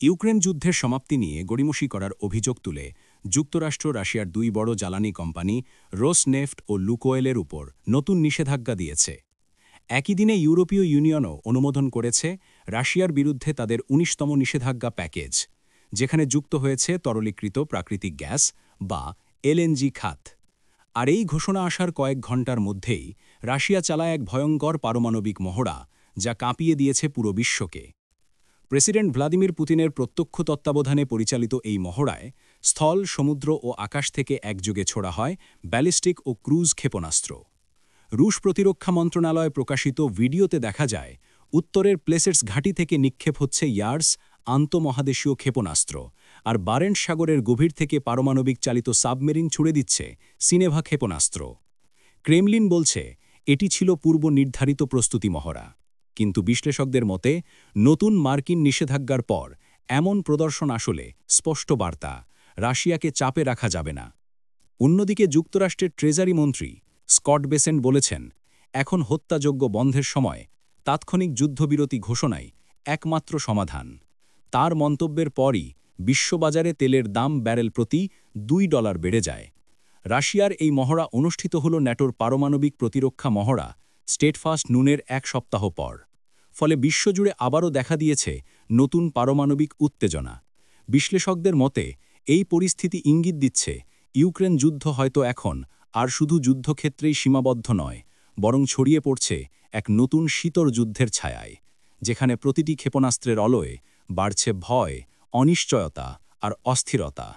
Ukraine যুদ্ধের সমাপ্তি নিয়ে গড়িমসি করার অভিযোগ তুলে যুক্তরাষ্ট্র রাশিয়ার দুই বড় জ্বালানি কোম্পানি রোসনেফট ও লুকোয়েলের উপর নতুন নিষেধাজ্ঞা দিয়েছে। একই দিনে ইউরোপীয় ইউনিয়নও অনুমোদন করেছে রাশিয়ার বিরুদ্ধে তাদের ১৯তম নিষেধাজ্ঞা প্যাকেজ, যেখানে যুক্ত হয়েছে তরলীকৃত প্রাকৃতিক গ্যাস বা এলএনজি খাত। আর এই ঘোষণা আসার কয়েক ঘণ্টার মধ্যেই রাশিয়া চালায় এক ভয়ঙ্কর পারমাণবিক মহড়া, যা কাঁপিয়ে দিয়েছে পুরো বিশ্বকে। প্রেসিডেন্ট ভ্লাদিমির পুতিনের প্রত্যক্ষ তত্ত্বাবধানে পরিচালিত এই মহড়ায় স্থল, সমুদ্র ও আকাশ থেকে একযোগে ছোড়া হয় ব্যালিস্টিক ও ক্রুজ ক্ষেপণাস্ত্র। রুশ প্রতিরক্ষা মন্ত্রণালয় প্রকাশিত ভিডিওতে দেখা যায় উত্তরের প্লেসেটস ঘাঁটি থেকে নিক্ষেপ হচ্ছে ইয়ার্স আন্তঃমহাদেশীয় ক্ষেপণাস্ত্র, আর বারেন্টস সাগরের গভীর থেকে পারমাণবিক চালিত সাবমেরিন ছুড়ে দিচ্ছে সিনেভা ক্ষেপণাস্ত্র। ক্রেমলিন বলছে এটি ছিল পূর্ব নির্ধারিত প্রস্তুতি মহড়া, কিন্তু বিশ্লেষকদের মতে নতুন মার্কিন নিষেধাজ্ঞার পর এমন প্রদর্শন আসলে স্পষ্ট বার্তা, রাশিয়াকে চাপে রাখা যাবে না। অন্যদিকে যুক্তরাষ্ট্রের ট্রেজারি মন্ত্রী স্কট বেসেন্ট বলেছেন, এখন হত্যাযোগ্য বন্ধের সময় তাৎক্ষণিক যুদ্ধবিরতি ঘোষণাই একমাত্র সমাধান। তার মন্তব্যের পরই বিশ্ববাজারে তেলের দাম ব্যারেল প্রতি $2 বেড়ে যায়। রাশিয়ার এই মহড়া অনুষ্ঠিত হল ন্যাটোর পারমাণবিক প্রতিরক্ষা মহড়া স্টেটফাস্ট নুনের এক সপ্তাহ পর। ফলে বিশ্বজুড়ে আবারও দেখা দিয়েছে নতুন পারমাণবিক উত্তেজনা। বিশ্লেষকদের মতে এই পরিস্থিতি ইঙ্গিত দিচ্ছে ইউক্রেন যুদ্ধ হয়তো এখন আর শুধু যুদ্ধক্ষেত্রেই সীমাবদ্ধ নয়, বরং ছড়িয়ে পড়ছে এক নতুন শীতল যুদ্ধের ছায়ায়, যেখানে প্রতিটি ক্ষেপণাস্ত্রের অলয়ে বাড়ছে ভয়, অনিশ্চয়তা আর অস্থিরতা।